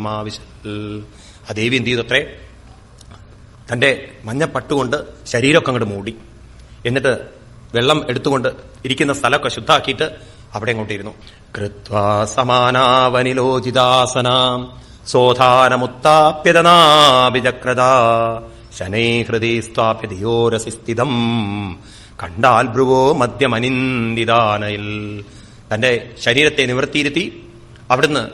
സമാവിശൽ. ആ ദേവി എന്ത് ചെയ്തത്രേ, തന്റെ മഞ്ഞപ്പട്ടുകൊണ്ട് ശരീരമൊക്കെ അങ്ങോട്ട് മൂടി, എന്നിട്ട് വെള്ളം എടുത്തുകൊണ്ട് ഇരിക്കുന്ന സ്ഥലമൊക്കെ ശുദ്ധാക്കിയിട്ട് അവിടെ അങ്ങോട്ടിരുന്നു. കൃത്വാ സമാനാവനിലോചിതാസനാം സോധാനമുത്താപ്യതനാഭിചക്രത ശനൈ ഹൃദി സ്ഥാപ്യതയോരസിസ്ഥിതം കണ്ടാൽ ഭ്രുവോ മധ്യമനിന്ദിതാനയിൽ. തന്റെ ശരീരത്തെ നിവർത്തിയിരുത്തി അവിടുന്ന്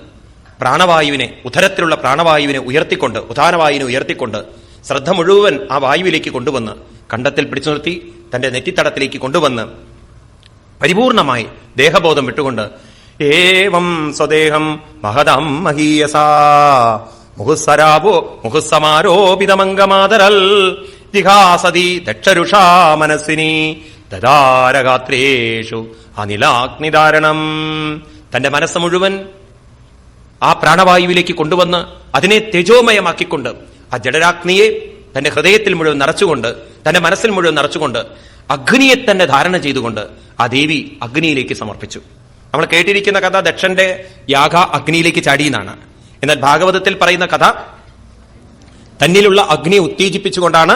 പ്രാണവായുവിനെ, ഉദരത്തിലുള്ള പ്രാണവായുവിനെ ഉയർത്തിക്കൊണ്ട്, ഉദാനവായുവിനെ ഉയർത്തിക്കൊണ്ട് ശ്രദ്ധ മുഴുവൻ ആ വായുവിലേക്ക് കൊണ്ടുവന്ന് കണ്ടത്തിൽ പിടിച്ചു നിർത്തി തന്റെ നെറ്റിത്തടത്തിലേക്ക് കൊണ്ടുവന്ന് പരിപൂർണമായി ദേഹബോധം വിട്ടുകൊണ്ട് ഏവം സ്വദേഹം മഹദം മഹീയസാ മുഹുസ്സരാവോ മുഹുസ്സമാരോപിതമംഗമാതരൽ ജിഹാസതി ദക്ഷരുഷാ മനസ്സിനി ദദാരഗാത്രേഷു അനിലാഗ്നിധാരണം. തന്റെ മനസ്സ് മുഴുവൻ ആ പ്രാണവായുവിലേക്ക് കൊണ്ടുവന്ന് അതിനെ തേജോമയമാക്കിക്കൊണ്ട് ആ ജഡരാഗ്നിയെ തന്റെ ഹൃദയത്തിൽ മുഴുവൻ നിറച്ചുകൊണ്ട്, തന്റെ മനസ്സിൽ മുഴുവൻ നിറച്ചുകൊണ്ട് അഗ്നിയെ തന്നെ ധാരണ ചെയ്തുകൊണ്ട് ആ ദേവി അഗ്നിയിലേക്ക് സമർപ്പിച്ചു. നമ്മൾ കേട്ടിരിക്കുന്ന കഥ ദക്ഷന്റെ യാഗ അഗ്നിയിലേക്ക് ചാടിയെന്നാണ്. എന്നാൽ ഭാഗവതത്തിൽ പറയുന്ന കഥ തന്നിലുള്ള അഗ്നിയെ ഉത്തേജിപ്പിച്ചുകൊണ്ടാണ്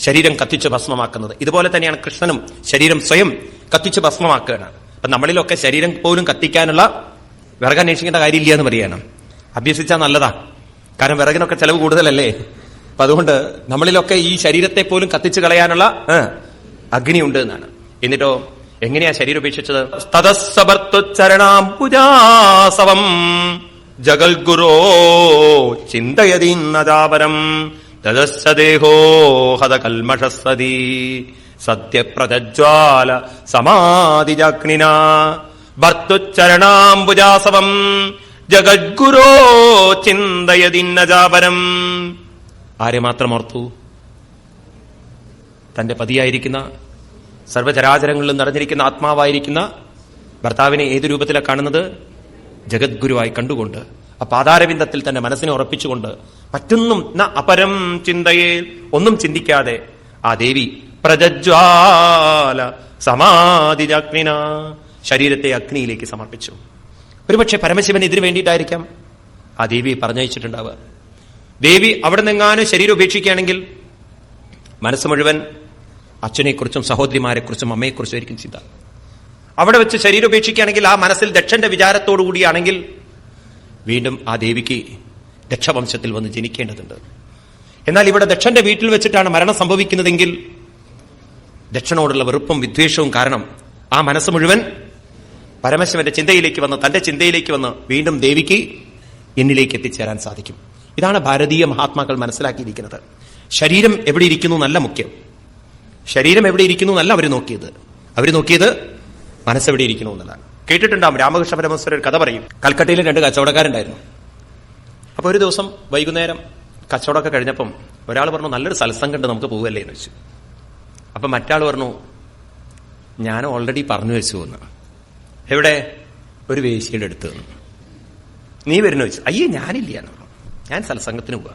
ശരീരം കത്തിച്ച് ഭസ്മമാക്കുന്നത്. ഇതുപോലെ തന്നെയാണ് കൃഷ്ണനും ശരീരം സ്വയം കത്തിച്ച് ഭസ്മമാക്കുകയാണ്. അപ്പൊ നമ്മളിലൊക്കെ ശരീരം പോലും കത്തിക്കാനുള്ള വിറക് അന്വേഷിക്കേണ്ട കാര്യമില്ല എന്ന് പറയാണ്. അഭ്യസിച്ചാൽ നല്ലതാ, കാരണം വിറകിനൊക്കെ ചെലവ് കൂടുതലല്ലേ. അപ്പൊ അതുകൊണ്ട് നമ്മളിലൊക്കെ ഈ ശരീരത്തെ പോലും കത്തിച്ചു കളയാനുള്ള അഗ്നി ഉണ്ട് എന്നാണ്. എന്നിട്ടോ എങ്ങനെയാ ശരീരം ഉപേക്ഷിച്ചത്? തതസ്സവർത്തുച്ചരണാംബുജാസവം ജഗൽഗുരോ ചിന്തയതീന്നജാപരം തദസ്സ ദേഹോ ഹതകൽമഷസ്സതി സത്യപ്രതജ്വാല സമാധിജാഗ്നിന ഭർത്തുച്ചരണാംബുജാസവം ജഗദ്ഗുരോ ചിന്തയതീന്നജാപരം. ആരെ മാത്രം ഓർത്തു? തന്റെ പതിയായിരിക്കുന്ന സർവചരാചരങ്ങളിലും നിറഞ്ഞിരിക്കുന്ന ആത്മാവായിരിക്കുന്ന ഭർത്താവിനെ ഏതു രൂപത്തിലാണ് കാണുന്നത്? ജഗദ്ഗുരുവായി കണ്ടുകൊണ്ട് ആ പാതാരവിന്ദത്തിൽ തന്റെ മനസ്സിനെ ഉറപ്പിച്ചുകൊണ്ട് മറ്റൊന്നും ന അപരം ചിന്തയെ, ഒന്നും ചിന്തിക്കാതെ ആ ദേവി പ്രജജ്വാല സമാധിജാഗ്നിന ശരീരത്തെ അഗ്നിയിലേക്ക് സമർപ്പിച്ചു. ഒരുപക്ഷെ പരമശിവൻ ഇതിനു വേണ്ടിയിട്ടായിരിക്കാം ആ ദേവിയെ പറഞ്ഞയച്ചിട്ടുണ്ടാവുക. ദേവി അവിടെ നിന്നെങ്ങാനും ശരീരം ഉപേക്ഷിക്കുകയാണെങ്കിൽ മനസ്സ് മുഴുവൻ അച്ഛനെക്കുറിച്ചും സഹോദരിമാരെക്കുറിച്ചും അമ്മയെക്കുറിച്ചും ആയിരിക്കും ചിന്ത. അവിടെ വെച്ച് ശരീരം ഉപേക്ഷിക്കുകയാണെങ്കിൽ ആ മനസ്സിൽ ദക്ഷന്റെ വിചാരത്തോടു കൂടിയാണെങ്കിൽ വീണ്ടും ആ ദേവിക്ക് ദക്ഷവംശത്തിൽ വന്ന് ജനിക്കേണ്ടതുണ്ട്. എന്നാൽ ഇവിടെ ദക്ഷന്റെ വീട്ടിൽ വെച്ചിട്ടാണ് മരണം സംഭവിക്കുന്നതെങ്കിൽ ദക്ഷനോടുള്ള വെറുപ്പും വിദ്വേഷവും കാരണം ആ മനസ്സ് മുഴുവൻ പരമശിവന്റെ ചിന്തയിലേക്ക് വന്ന്, തന്റെ ചിന്തയിലേക്ക് വന്ന് വീണ്ടും ദേവിക്ക് എന്നിലേക്ക് എത്തിച്ചേരാൻ സാധിക്കും. ഇതാണ് ഭാരതീയ മഹാത്മാക്കൾ മനസ്സിലാക്കിയിരിക്കുന്നത്. ശരീരം എവിടെ ഇരിക്കുന്നു എന്നല്ല മുഖ്യം, ശരീരം എവിടെ ഇരിക്കുന്നു എന്നല്ല അവർ നോക്കിയത് മനസ്സെവിടെ ഇരിക്കുന്നു എന്നതാണ്. കേട്ടിട്ടുണ്ടാവും, രാമകൃഷ്ണ പരമഹംസർ ഒരു കഥ പറയും. കൽക്കട്ടയിൽ 2 കച്ചവടക്കാരുണ്ടായിരുന്നു. അപ്പൊ ഒരു ദിവസം വൈകുന്നേരം കച്ചവടമൊക്കെ കഴിഞ്ഞപ്പം ഒരാൾ പറഞ്ഞു, നല്ലൊരു സത്സംഗം ഉണ്ട്, നമുക്ക് പോവല്ലേ എന്ന് വെച്ചു. അപ്പൊ മറ്റാൾ പറഞ്ഞു, ഞാൻ ഓൾറെഡി പറഞ്ഞു വെച്ചു എന്ന്. എവിടെ? ഒരു വേശ്യയുടെ അടുത്ത് നിന്ന്. നീ വരുന്നു വെച്ചു. അയ്യേ ഞാനില്ല എന്ന് പറഞ്ഞു, ഞാൻ സത്സംഗത്തിന് പോവാ.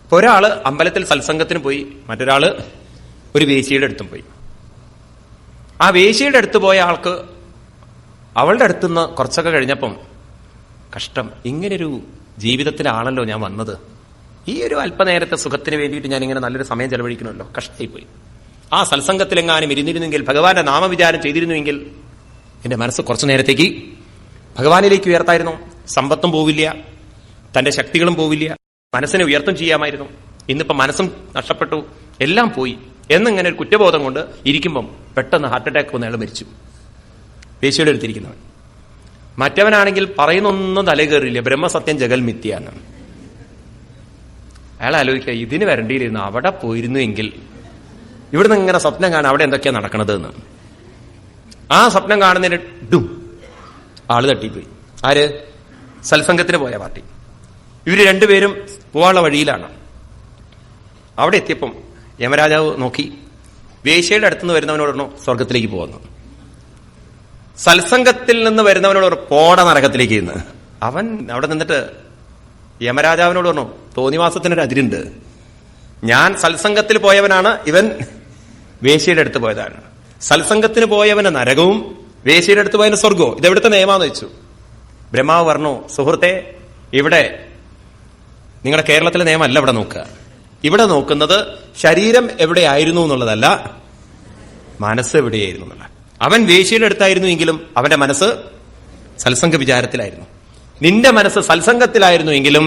അപ്പൊ ഒരാള് അമ്പലത്തിൽ സത്സംഗത്തിന് പോയി, മറ്റൊരാള് ഒരു വേശ്യയുടെ അടുത്തും പോയി. ആ വേശ്യയുടെ അടുത്ത് പോയ ആൾക്ക് അവളുടെ അടുത്തുനിന്ന് കുറച്ചൊക്കെ കഴിഞ്ഞപ്പം കഷ്ടം, ഇങ്ങനൊരു ജീവിതത്തിലാണല്ലോ ഞാൻ വന്നത്, ഈ ഒരു അല്പനേരത്തെ സുഖത്തിന് വേണ്ടിയിട്ട് ഞാൻ ഇങ്ങനെ നല്ലൊരു സമയം ചെലവഴിക്കണമല്ലോ, കഷ്ടമായിപ്പോയി. ആ സത്സംഗത്തിലെങ്ങാനും ഇരുന്നിരുന്നെങ്കിൽ, ഭഗവാന്റെ നാമവിചാരം ചെയ്തിരുന്നുവെങ്കിൽ എന്റെ മനസ്സ് കുറച്ചു നേരത്തേക്ക് ഭഗവാനിലേക്ക് ഉയർത്തായിരുന്നു. സമ്പത്തും പോവില്ല, തന്റെ ശക്തികളും പോവില്ല, മനസ്സിനെ ഉയർത്തും ചെയ്യാമായിരുന്നു. ഇന്നിപ്പോ മനസ്സും നഷ്ടപ്പെട്ടു, എല്ലാം പോയി എന്നിങ്ങനെ ഒരു കുറ്റബോധം കൊണ്ട് ഇരിക്കുമ്പം പെട്ടെന്ന് ഹാർട്ട് അറ്റാക്ക് വന്ന് അയാൾ മരിച്ചു. വേശ്യയുടെ അടുത്തിരിക്കുന്നവൻ. മറ്റവനാണെങ്കിൽ പറയുന്നൊന്നും തലകേറില്ല, ബ്രഹ്മസത്യം ജഗൽ മിഥ്യ എന്നാണ്. അയാൾ ആലോചിക്കുക, ഇതിന് വരണ്ടിയിരുന്നു അവിടെ പോയിരുന്നു എങ്കിൽ, ഇവിടുന്ന് ഇങ്ങനെ സ്വപ്നം കാണാൻ അവിടെ എന്തൊക്കെയാ നടക്കണത് എന്ന്. ആ സ്വപ്നം കാണുന്നതിന് ഡും ആള് തട്ടിപ്പോയി. ആര്? സത്സംഗത്തിന് പോയ പാർട്ടി. ഇവര് രണ്ടുപേരും പോവാനുള്ള വഴിയിലാണ്. അവിടെ എത്തിയപ്പം യമരാജാവ് നോക്കി, വേശ്യയുടെ അടുത്തുനിന്ന് വരുന്നവനോട് പറഞ്ഞു സ്വർഗത്തിലേക്ക് പോകുന്നു, സത്സംഗത്തിൽ നിന്ന് വരുന്നവനോട് പോട നരകത്തിലേക്ക് നിന്ന്. അവൻ അവിടെ നിന്നിട്ട് യമരാജാവിനോട് പറഞ്ഞു, തോന്നിവാസത്തിനൊരു അതിരുണ്ട്, ഞാൻ സത്സംഗത്തിൽ പോയവനാണ്, ഇവൻ വേശ്യയുടെ അടുത്ത് പോയതാണ്. സത്സംഗത്തിന് പോയവന് നരകവും വേശ്യയുടെ അടുത്ത് പോയവന് സ്വർഗവും, ഇതെവിടുത്തെ നിയമാന്ന് വെച്ചു. ബ്രഹ്മാവ് പറഞ്ഞു, സുഹൃത്തെ, ഇവിടെ നിങ്ങളുടെ കേരളത്തിലെ നിയമമല്ല ഇവിടെ നോക്കുക. ഇവിടെ നോക്കുന്നത് ശരീരം എവിടെയായിരുന്നു എന്നുള്ളതല്ല, മനസ്സ് എവിടെയായിരുന്നു എന്നുള്ള. അവൻ വേശ്യയുടെ അടുത്തായിരുന്നു എങ്കിലും അവന്റെ മനസ്സ് സത്സംഗ വിചാരത്തിലായിരുന്നു. നിന്റെ മനസ്സ് സത്സംഗത്തിലായിരുന്നു എങ്കിലും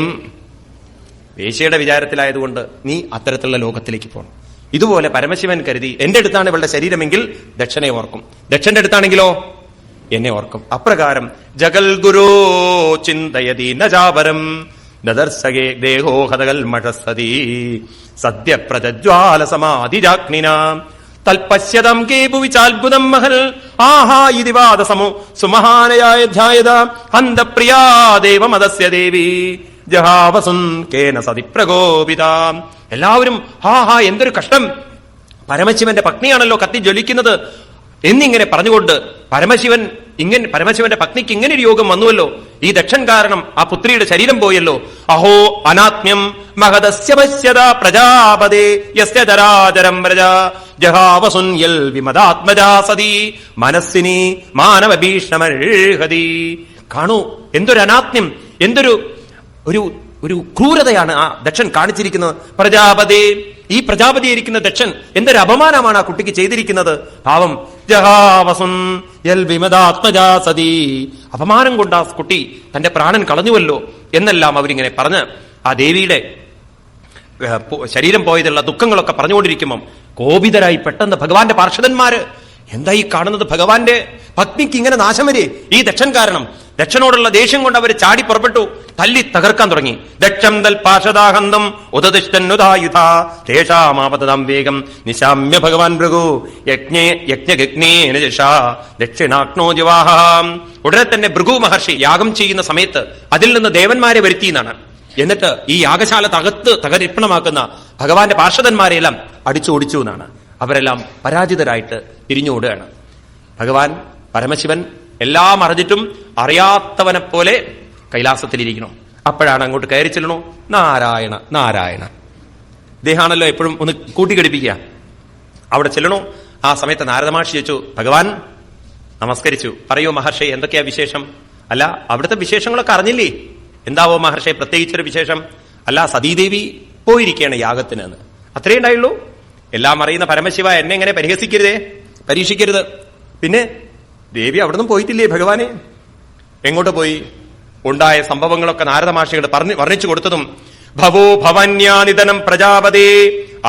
വേശ്യയുടെ വിചാരത്തിലായതുകൊണ്ട് നീ അത്തരത്തിലുള്ള ലോകത്തിലേക്ക് പോകണം. ഇതുപോലെ പരമശിവൻ കരുതി എന്റെ അടുത്താണ് ഇവളുടെ ശരീരമെങ്കിൽ ദക്ഷനെ ഓർക്കും, ദക്ഷന്റെ അടുത്താണെങ്കിലോ എന്നെ ഓർക്കും. അപ്രകാരം ജഗൽ ഗുരോ ചിന്തയതി നജാപരം നദർസകേ ദേഹോ ഹതകൽമഷസതി സദ്യ പ്രജ്വാല സമാധിരാഗ്നിന തൽപശ്യതം കേപുവിചാത്ഭുതം മഹൽ ആഹാ ഇതി വാദസമോ സുമഹാനയായ ധ്യായത ഹന്തപ്രിയാ ദേവമദസ്യ ദേവി ജഹാവസുൻ കേന സതി പ്രകോപിത. എല്ലാവരും ഹാ ഹാ എന്തൊരു കഷ്ടം, പരമശിവന്റെ പത്നിയാണല്ലോ കത്തി ജ്വലിക്കുന്നത് എന്നിങ്ങനെ പറഞ്ഞുകൊണ്ട് പരമശിവന്റെ പത്നിക്ക് ഇങ്ങനെ ഒരു യോഗം വന്നുവല്ലോ, ഈ ദക്ഷൻ കാരണം ആ പുത്രിയുടെ ശരീരം പോയല്ലോ. അഹോ അനാത്മ്യം മഹദസ്യ പശ്യത പ്രജാപതേ യസ്യ ചരാചരം വ്രജ ജഹാവസുൻ യൽ വിമദാത്മജാ സതി മനസ്സിനി മാനവ ഭീഷണമർഹതി. കാണൂ എന്തൊരു അനാത്മ്യം, എന്തൊരു ഒരു ക്രൂരതയാണ് ആ ദക്ഷൻ കാണിച്ചിരിക്കുന്നത്. പ്രജാപതേ, ഈ പ്രജാപതിയിരിക്കുന്ന ദക്ഷൻ എന്തൊരു അപമാനമാണ് ആ കുട്ടിക്ക് ചെയ്തിരിക്കുന്നത്. പാവം ജഹാവസുൻ യൽ വിമദാത്മജാ സതി, അപമാനം കൊണ്ട് ആ കുട്ടി തന്റെ പ്രാണൻ കളഞ്ഞുവല്ലോ എന്നെല്ലാം അവരിങ്ങനെ പറഞ്ഞ് ആ ദേവിയുടെ ശരീരം പോയതുള്ള ദുഃഖങ്ങളൊക്കെ പറഞ്ഞുകൊണ്ടിരിക്കുമ്പം കോപിതരായി പെട്ടെന്ന് ഭഗവാന്റെ പാർഷദന്മാര് എന്താ ഈ കാണുന്നത്, ഭഗവാന്റെ പത്നിക്ക് ഇങ്ങനെ നാശം വരെ ഈ ദക്ഷൻ കാരണം. ദക്ഷനോടുള്ള ദേഷ്യം കൊണ്ട് അവർ ചാടി പുറപ്പെട്ടു, തല്ലി തകർക്കാൻ തുടങ്ങി. ദക്ഷം തൽ പാശദാഹന്തം ഉദതിഷ്ഠന്നുദായുധേഷാമാപതം വേഗം നിശാമ്യ ഭഗവാൻ ഭൃഗു യജ്ഞേന ദക്ഷിണാഗ്നോ ജിവാഹാം. ഉടനെ തന്നെ ഭൃഗു മഹർഷി യാഗം ചെയ്യുന്ന സമയത്ത് അതിൽ നിന്ന് ദേവന്മാരെ വരുത്തി എന്നാണ്. എന്നിട്ട് ഈ യാഗശാല തകരിപ്പണമാക്കുന്ന ഭഗവാന്റെ പാർഷദന്മാരെയെല്ലാം അടിച്ചോടിച്ചു എന്നാണ്. അവരെല്ലാം പരാജിതരായിട്ട് പിരിഞ്ഞോടുകയാണ്. ഭഗവാൻ പരമശിവൻ എല്ലാം അറിഞ്ഞിട്ടും അറിയാത്തവനെ പോലെ കൈലാസത്തിലിരിക്കണം. അപ്പോഴാണ് അങ്ങോട്ട് കയറി ചെല്ലണോ, നാരായണ നാരായണ, ഇദ്ദേഹമാണല്ലോ എപ്പോഴും ഒന്ന് കൂട്ടിക്കടിപ്പിക്കുക. അവിടെ ചെല്ലണോ. ആ സമയത്ത് നാരദ മഹർഷി ചോദിച്ചു, ഭഗവാൻ നമസ്കരിച്ചു. പറയൂ മഹർഷി, എന്തൊക്കെയാ വിശേഷം? അല്ല അവിടുത്തെ വിശേഷങ്ങളൊക്കെ അറിഞ്ഞില്ലേ? എന്താവോ മഹർഷി പ്രത്യേകിച്ചൊരു വിശേഷം? അല്ല സതീദേവി പോയിരിക്കുകയാണ് യാഗത്തിന് എന്ന്, അത്രേ ഉണ്ടായുള്ളൂ. എല്ലാം അറിയുന്ന പരമശിവ എന്നെ എങ്ങനെ പരിഹസിക്കരുതേ, പരീക്ഷിക്കരുത്. പിന്നെ ദേവി അവിടുന്ന് പോയിട്ടില്ലേ ഭഗവാനെ? എങ്ങോട്ട് പോയി? ഉണ്ടായ സംഭവങ്ങളൊക്കെ നാരദ മഹർഷികൾ വർണ്ണിച്ചു കൊടുത്തതും ഭവോ ഭവന്യാനിധനം പ്രജാപതേ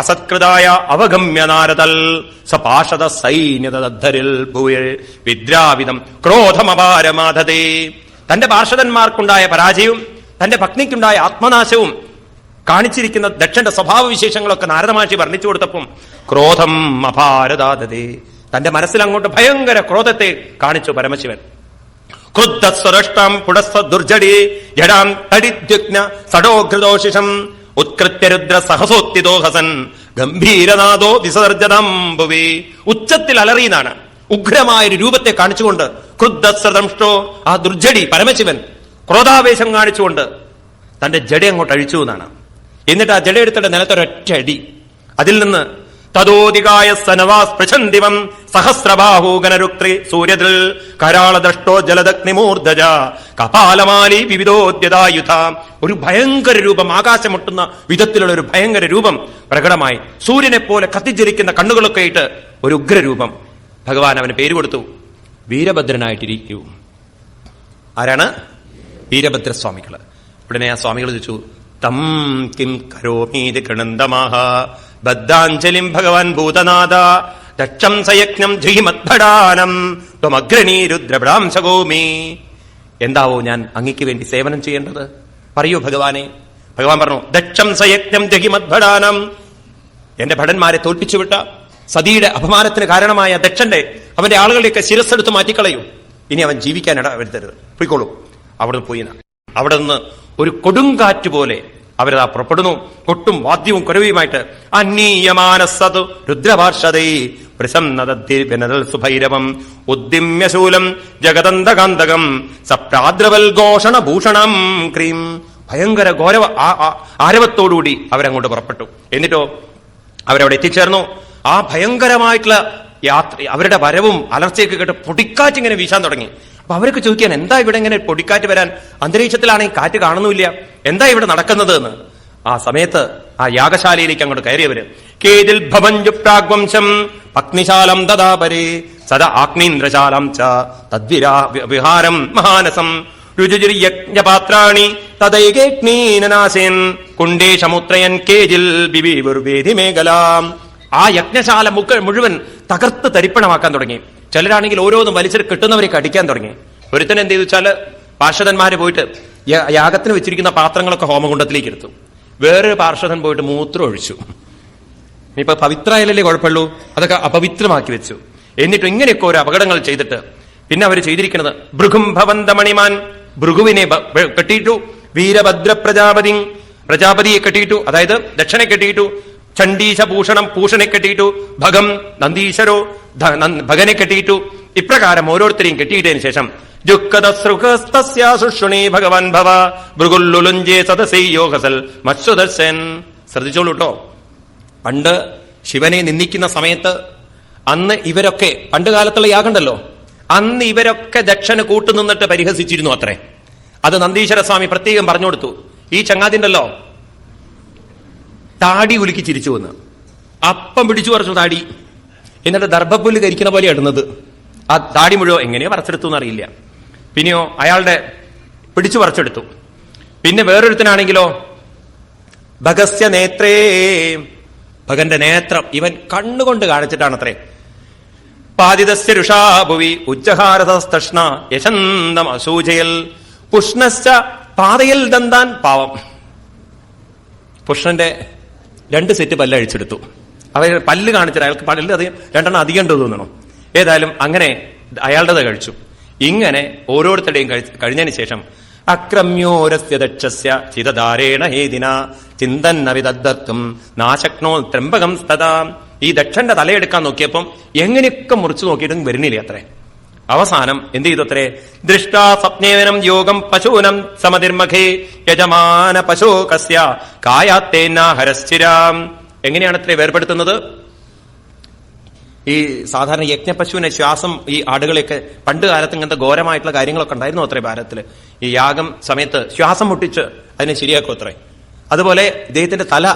അസത്കൃതായ അവഗമ്യ നാരദൽ സപാശത സൈന്യതദ്ധരിൽ ഭൂയൽ വിദ്രാവിധം ക്രോധമപാരമാധതേ. തന്റെ പാർഷദന്മാർക്കുണ്ടായ പരാജയവും തന്റെ പത്നിക്കുണ്ടായ ആത്മനാശവും കാണിച്ചിരിക്കുന്ന ദക്ഷന്റെ സ്വഭാവ വിശേഷങ്ങളൊക്കെ നാരദ മഹർഷി വർണ്ണിച്ചു കൊടുത്തപ്പം ക്രോധം അപാരദാതേ, തന്റെ മനസ്സിൽ അങ്ങോട്ട് ഭയങ്കര ക്രോധത്തെ കാണിച്ചു പരമശിവൻ. ക്രുദ്ധസ്വരഷ്ടാം പുടസ്വ ദുർജടേ ജഡാം തടിദ്യുഗ്ന സടോഘൃതോഷിഷം ഉത്കൃത്യ രുദ്ര സഹസോത്തിദോഹസൻ ഗംഭീരനാദോ വിസർജനംഭുവേ. ഉച്ചത്തിൽ അലറിയുന്നാണ്, ഉഗ്രമായൊരു രൂപത്തെ കാണിച്ചുകൊണ്ട് ക്രുദ്ധസ്രദംഷ്ടോ ആ ദുർജടി പരമശിവൻ ക്രോധാവേശം കാണിച്ചുകൊണ്ട് തന്റെ ജഡ അങ്ങോട്ട് അഴിച്ചു എന്നാണ്. എന്നിട്ട് ആ ജഡയെടുത്തിട്ട് നിലത്തൊരൊറ്റ അടി. അതിൽ നിന്ന് തദോദികായ സനവാസ്പൃശന്തിവം സഹസ്രബാഹൂഗനരുക്തി സൂര്യദിൽ കരാളദഷ്ടോ ജലദഗ്നിമൂർധജ കപാലമാലി വിവിധോദ്യതായുധ. ഒരു ഭയങ്കര രൂപം, ആകാശമുട്ടുന്ന വിധത്തിലുള്ള ഒരു ഭയങ്കര രൂപം പ്രകടമായി. സൂര്യനെ പോലെ കത്തിജ്വലിക്കുന്ന കണ്ണുകളൊക്കെ ആയിട്ട് ഒരു ഉഗ്രരൂപം. ഭഗവാൻ അവന് പേര് കൊടുത്തു വീരഭദ്രനായിട്ടിരിക്കൂ. ആരാണ്? വീരഭദ്രസ്വാമികള്. ഉടനെ ആ സ്വാമികൾ ചോദിച്ചു, തം കിം കരോമീതി കൃണന്തമാഹ ബദ്ധാഞ്ജലിം ഭഗവാൻ ഭൂതനാഥ ദക്ഷം സയജ്ഞം ജഹിമദ്ഭടാനം ത്വമഗ്രണീ രുദ്രഭ്രാംശഗോമി. എന്താവോ ഞാൻ അങ്ങയ്ക്ക് വേണ്ടി സേവനം ചെയ്യേണ്ടത്? പറയൂ ഭഗവാനെ. ഭഗവാൻ പറഞ്ഞു, ദക്ഷം സയജ്ഞം ജഹിമദ്ഭടാനം, എന്റെ ഭടന്മാരെ തോൽപ്പിച്ചുവിട്ട സതിയുടെ അപമാനത്തിന് കാരണമായ ദക്ഷന്റെ അവന്റെ ആളുകളുടെയൊക്കെ ശിരസ്സെടുത്ത് മാറ്റിക്കളയൂ. ഇനി അവൻ ജീവിക്കാനിട വരുത്തരുത്, പോയിക്കോളൂ. അവിടെ പോയി അവിടെ നിന്ന് ഒരു കൊടുങ്കാറ്റ് പോലെ അവരതാ പുറപ്പെടുന്നു, കൊട്ടും വാദ്യവും കുരവിയുമായിട്ട്. അന്നീയമാനസതു രുദ്രപാർഷദൈ പ്രസന്നദദ്ധിർവനൽ സുഭൈരവം ഉദ്ദിമ്യശൂലം ജഗദന്തകാന്തകം സപ്രാദ്രവൽ ഘോഷണ ഭൂഷണം ക്രീം. ഭയങ്കര ഗൗരവ ആരവത്തോടുകൂടി അവരങ്ങോട്ട് പുറപ്പെട്ടു. എന്നിട്ടോ അവരവിടെ എത്തിച്ചേർന്നു. ആ ഭയങ്കരമായിട്ടുള്ള യാത്ര, അവരുടെ വരവും അലർച്ചയൊക്കെ കേട്ട് പൊടിക്കാറ്റിങ്ങനെ വീശാൻ തുടങ്ങി. അപ്പൊ അവരൊക്കെ ചോദിക്കാൻ, എന്താ ഇവിടെ ഇങ്ങനെ പൊടിക്കാറ്റ് വരാൻ? അന്തരീക്ഷത്തിലാണെങ്കിൽ കാറ്റ് കാണുന്നില്ല, എന്താ ഇവിടെ നടക്കുന്നത് എന്ന്. ആ സമയത്ത് ആ യാഗശാലയിലേക്ക് അങ്ങോട്ട് കയറിയവര്, കേതിൽ ഭവഞ്ചു പ്രാഗ്വംശം അഗ്നിശാലം ദദാപരേ സദാ ആഗ്നീന്ദ്രശാലം ച തദ്വിരാ വിഹാരം മഹാനസം രുചിർയജ്ഞപാത്രാണി തദൈകേഗ്നീനനാശേൻ കുണ്ടേശമുത്രയൻ കേജിൽ ബിബിർവേദി മേഖലാം. ആ യജ്ഞശാല മുഴുവൻ തകർത്ത് തരിപ്പണമാക്കാൻ തുടങ്ങി. ചിലരാണെങ്കിൽ ഓരോന്നും വലിച്ചിട്ട് കിട്ടുന്നവരേക്ക് അടിക്കാൻ തുടങ്ങി. ഒരുത്തൻ എന്ത് ചെയ്തു വെച്ചാല് പാർഷദന്മാര് പോയിട്ട് യാഗത്തിന് വെച്ചിരിക്കുന്ന പാത്രങ്ങളൊക്കെ ഹോമകുണ്ടത്തിലേക്ക് എടുത്തു. വേറൊരു പാർഷദൻ പോയിട്ട് മൂത്രം ഒഴിച്ചു. ഇപ്പൊ പവിത്രമായാലല്ലേ കുഴപ്പമുള്ളൂ, അതൊക്കെ അപവിത്രമാക്കി വെച്ചു. എന്നിട്ട് ഇങ്ങനെയൊക്കെ ഓരോ അപകടങ്ങൾ ചെയ്തിട്ട് പിന്നെ അവർ ചെയ്തിരിക്കുന്നത്, ഭൃഗും ഭവന്തമണിമാൻ, ഭൃഗുവിനെ കെട്ടിയിട്ടു, വീരഭദ്ര പ്രജാപതിയെ കെട്ടിയിട്ടു, അതായത് ദക്ഷനെ കെട്ടിയിട്ടു, ചണ്ഡീശഭൂഷണം പൂഷണെ കെട്ടിയിട്ടു, ഭഗം നന്ദീശ്വരോ ഭഗനെ കെട്ടിയിട്ടു. ഇപ്രകാരം ഓരോരുത്തരെയും കെട്ടിയിട്ടതിന് ശേഷം ജുക്കതശ്രുഖസ്തസ്യാസുഷ്ണേ ഭഗവാൻ ഭവ ഭൃഗുല്ലുലുഞ്ചേ സദസൈ യോഗസൽ മത്സുദർശൻ. ശ്രദ്ധിച്ചോളൂ കേട്ടോ. പണ്ട് ശിവനെ നിന്ദിക്കുന്ന സമയത്ത് അന്ന് ഇവരൊക്കെ, പണ്ട് കാലത്തുള്ള യാഗമുണ്ടല്ലോ, അന്ന് ഇവരൊക്കെ ദക്ഷന് കൂട്ടുനിന്നിട്ട് പരിഹസിച്ചിരുന്നു അത്രേ. അത് നന്ദീശ്വര സ്വാമി പ്രത്യേകം പറഞ്ഞു കൊടുത്തു. ഈ ചങ്ങാതിണ്ടല്ലോ താടി ഉലുക്കി ചിരിച്ചു വന്ന് അപ്പം പിടിച്ചു പറിച്ചു താടി. എന്നിട്ട് ദർഭപ്പുല്ല് കരിക്കുന്ന പോലെ ഇടുന്നത്. ആ താടി മുഴുവൻ എങ്ങനെയോ പറിച്ചെടുത്തു എന്നറിയില്ല. പിന്നെയോ അയാളുടെ പിടിച്ചു പറിച്ചെടുത്തു. പിന്നെ വേറൊരുത്തനാണെങ്കിലോ ഭഗസ്യ നേത്രേ, ഭഗന്റെ നേത്രം ഇവൻ കണ്ണുകൊണ്ട് കാണിച്ചിട്ടാണത്രേ. പാതിതസ്യ രുഷാഭുവി ഉജ്ജഹാരതസ്തഷ്ണ യശന്തം അസൂചയൽ പുഷ്ണശ്ച പാതയിൽ ദന്താൻ. പാവം പുഷ്ണന്റെ 2 സെറ്റ് പല്ല് അഴിച്ചെടുത്തു. അവർ പല്ല് കാണിച്ചിട്ട് അയാൾക്ക് പല്ല് അധികം 2 എണ്ണം അധികം ഉണ്ടോ തോന്നണം. ഏതായാലും അങ്ങനെ അയാളുടേത് കഴിച്ചു. ഇങ്ങനെ ഓരോരുത്തരുടെയും കഴിഞ്ഞതിന് ശേഷം അക്രമ്യോരസ്യ ദക്ഷസ്യ ചിതധാരേണ ഹേദിന ചിന്തന്നവിദദ്ധർക്കും നാശക്നോ ത്രംബകം സ്തദാ. ഈ ദക്ഷന്റെ തലയെടുക്കാൻ നോക്കിയപ്പം എങ്ങനെയൊക്കെ മുറിച്ചു നോക്കിയിട്ടും വരുന്നില്ല അത്രേ. അവസാനം എന്ത് ചെയ്തു അത്രേ, ദൃഷ്ടാ സ്വപ്നേനം യോഗം പശൂനം സമതിർമഖേ യജമാന പശോകസ്യ കായാത്തേനാഹരശ്ചിരാം. എങ്ങനെയാണ് അത്രേ വേർപെടുത്തുന്നത്? ഈ സാധാരണ യജ്ഞപശുവിനെ ശ്വാസം, ഈ ആടുകളെയൊക്കെ പണ്ട് കാലത്ത് ഇങ്ങനത്തെ ഘോരമായിട്ടുള്ള കാര്യങ്ങളൊക്കെ ഉണ്ടായിരുന്നു അത്രേ ഭാരതത്തില്. ഈ യാഗം സമയത്ത് ശ്വാസം മുട്ടിച്ച് അതിനെ ശരിയാക്കും അത്രേ. അതുപോലെ ഇദ്ദേഹത്തിന്റെ തല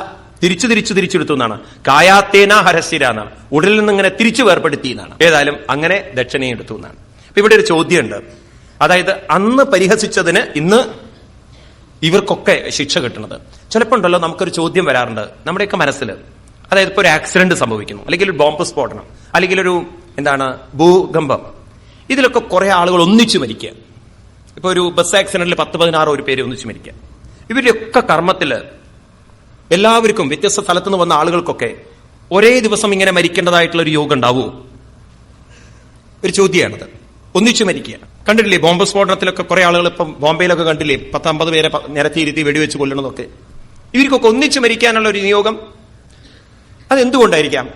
തിരിച്ചെടുത്തു എന്നാണ്. കായാത്തേന ഹരസ്ഥിര എന്നാണ്, ഉടലിൽ നിന്ന് ഇങ്ങനെ തിരിച്ചു വേർപ്പെടുത്തി എന്നാണ്. ഏതായാലും അങ്ങനെ ദക്ഷനെ എടുത്തു എന്നാണ്. അപ്പൊ ഇവിടെ ഒരു ചോദ്യമുണ്ട്. അതായത് അന്ന് പരിഹസിച്ചതിന് ഇന്ന് ഇവർക്കൊക്കെ ശിക്ഷ കിട്ടുന്നത്. ചിലപ്പോൾ ഉണ്ടല്ലോ നമുക്കൊരു ചോദ്യം വരാറുണ്ട് നമ്മുടെയൊക്കെ മനസ്സിൽ. അതായത് ഇപ്പൊ ഒരു ആക്സിഡന്റ് സംഭവിക്കുന്നു, അല്ലെങ്കിൽ ഒരു ബോംബ് സ്ഫോടനം, അല്ലെങ്കിൽ ഒരു ഭൂകമ്പം. ഇതിലൊക്കെ കുറെ ആളുകൾ ഒന്നിച്ചു മരിക്കുക. ഇപ്പൊ ഒരു ബസ് ആക്സിഡന്റിൽ 10-16 പേര് ഒന്നിച്ചു മരിക്കുക. ഇവരുടെയൊക്കെ കർമ്മത്തില് എല്ലാവർക്കും വ്യത്യസ്ത സ്ഥലത്തു നിന്ന് വന്ന ആളുകൾക്കൊക്കെ ഒരേ ദിവസം ഇങ്ങനെ മരിക്കേണ്ടതായിട്ടുള്ള ഒരു യോഗം ഉണ്ടാവുമോ? ഒരു ചോദ്യമാണത്. ഒന്നിച്ചു മരിക്കുക. കണ്ടിട്ടില്ലേ ബോംബ് സ്ഫോടനത്തിലൊക്കെ കുറെ ആളുകൾ ഇപ്പം ബോംബെയിലൊക്കെ കണ്ടില്ലേ 10-50 പേരെ നിരത്തിയിരുത്തി വെടിവെച്ച് കൊല്ലണതൊക്കെ. ഇവർക്കൊക്കെ ഒന്നിച്ചു മരിക്കാനുള്ള ഒരു നിയോഗം അതെന്തുകൊണ്ടായിരിക്കാം?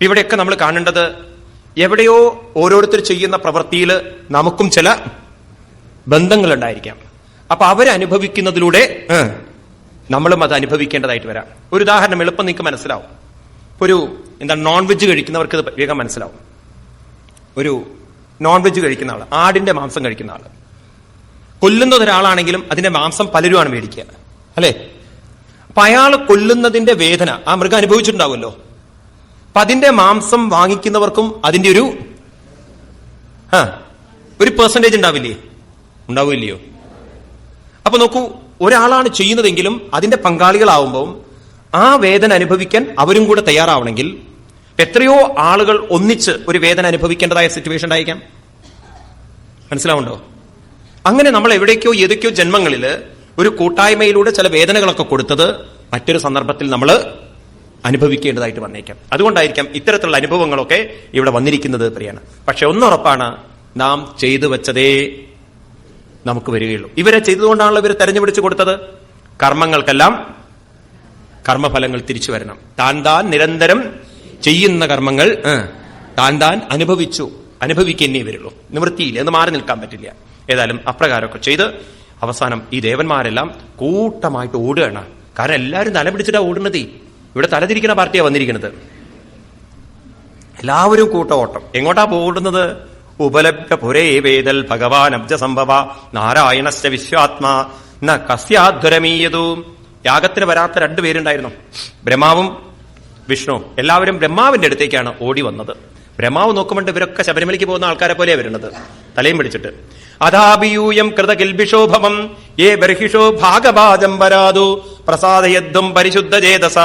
ഇവിടെയൊക്കെ നമ്മൾ കാണേണ്ടത്, എവിടെയോ ഓരോരുത്തർ ചെയ്യുന്ന പ്രവൃത്തിയിൽ നമുക്കും ചില ബന്ധങ്ങളുണ്ടായിരിക്കാം. അപ്പൊ അവരനുഭവിക്കുന്നതിലൂടെ നമ്മളും അത് അനുഭവിക്കേണ്ടതായിട്ട് വരാം. ഒരു ഉദാഹരണം എളുപ്പം നിങ്ങൾക്ക് മനസ്സിലാവും. ഒരു നോൺ വെജ് കഴിക്കുന്നവർക്ക് ഇത് വേഗം മനസ്സിലാവും. ഒരു നോൺ വെജ് കഴിക്കുന്ന ആള്, ആടിന്റെ മാംസം കഴിക്കുന്ന ആള്, കൊല്ലുന്നത് ഒരാളാണെങ്കിലും അതിന്റെ മാംസം പലരുമാണ് മേടിക്കുക, അല്ലെ? അപ്പൊ അയാൾ കൊല്ലുന്നതിന്റെ വേദന ആ മൃഗം അനുഭവിച്ചിട്ടുണ്ടാവുമല്ലോ. അപ്പൊ അതിന്റെ മാംസം വാങ്ങിക്കുന്നവർക്കും അതിന്റെ ഒരു പെർസെന്റേജ് ഉണ്ടാവില്ലയോ? അപ്പൊ നോക്കൂ, ഒരാളാണ് ചെയ്യുന്നതെങ്കിലും അതിന്റെ പങ്കാളികളാവുമ്പോൾ ആ വേദന അനുഭവിക്കാൻ അവരും കൂടെ തയ്യാറാവണമെങ്കിൽ എത്രയോ ആളുകൾ ഒന്നിച്ച് ഒരു വേദന അനുഭവിക്കേണ്ടതായ സിറ്റുവേഷൻ ഉണ്ടായിരിക്കാം. മനസ്സിലാവുണ്ടോ? അങ്ങനെ നമ്മൾ എവിടേക്കോ ഏതൊക്കെയോ ജന്മങ്ങളിൽ ഒരു കൂട്ടായ്മയിലൂടെ ചില വേദനകളൊക്കെ കൊടുത്തത് മറ്റൊരു സന്ദർഭത്തിൽ നമ്മൾ അനുഭവിക്കേണ്ടതായിട്ട് വന്നേക്കാം. അതുകൊണ്ടായിരിക്കാം ഇത്തരത്തിലുള്ള അനുഭവങ്ങളൊക്കെ ഇവിടെ വന്നിരിക്കുന്നത് പറയാണ്. പക്ഷെ ഒന്നുറപ്പാണ്, നാം ചെയ്തു വെച്ചതേ നമുക്ക് വരികയുള്ളൂ. ഇവരെ ചെയ്തുകൊണ്ടാണല്ലോ ഇവരെ തെരഞ്ഞുപിടിച്ചു കൊടുത്തത്. കർമ്മങ്ങൾക്കെല്ലാം കർമ്മഫലങ്ങൾ തിരിച്ചു വരണം. താൻ നിരന്തരം ചെയ്യുന്ന കർമ്മങ്ങൾ താൻ അനുഭവിക്കുന്നേ വരുള്ളൂ. നിവൃത്തിയില്ല, എന്ന് മാറി നിൽക്കാൻ പറ്റില്ല. ഏതായാലും അപ്രകാരമൊക്കെ ചെയ്ത് അവസാനം ഈ ദേവന്മാരെല്ലാം കൂട്ടമായിട്ട് ഓടുകയാണ്. കാരണം എല്ലാവരും തല പിടിച്ചിട്ടാ ഓടുന്നത്. ഇവിടെ തലതിരിക്കുന്ന പാർട്ടിയാണ് വന്നിരിക്കുന്നത്. എല്ലാവരും കൂട്ട ഓട്ടം. എങ്ങോട്ടാ ഓടുന്നത്? ഉപലഭ്യ പുരേ വേദൽ ഭഗവാൻ അബ്ജ സംഭവ നാരായണസ്യ വിശ്വാത്മാ ന കസ്യാധ്വരമീയതു. യാഗത്തിന് വരാത്ത രണ്ടുപേരുണ്ടായിരുന്നു, ബ്രഹ്മാവും വിഷ്ണു. എല്ലാവരും ബ്രഹ്മാവിന്റെ അടുത്തേക്കാണ് ഓടി വന്നത്. ബ്രഹ്മാവ് നോക്കുമ്പോൾ ഇവരൊക്കെ ശബരിമലയ്ക്ക് പോകുന്ന ആൾക്കാരെ പോലെയാണ് വരുന്നത്, തലയും പിടിച്ചിട്ട്. അഥാപിയൂയം കൃതകിൽബിഷോഭവം യേ ബർഹിഷോ ഭാഗഭാജം വരാതു പ്രസാദയദ്വം പരിശുദ്ധ ചേതസ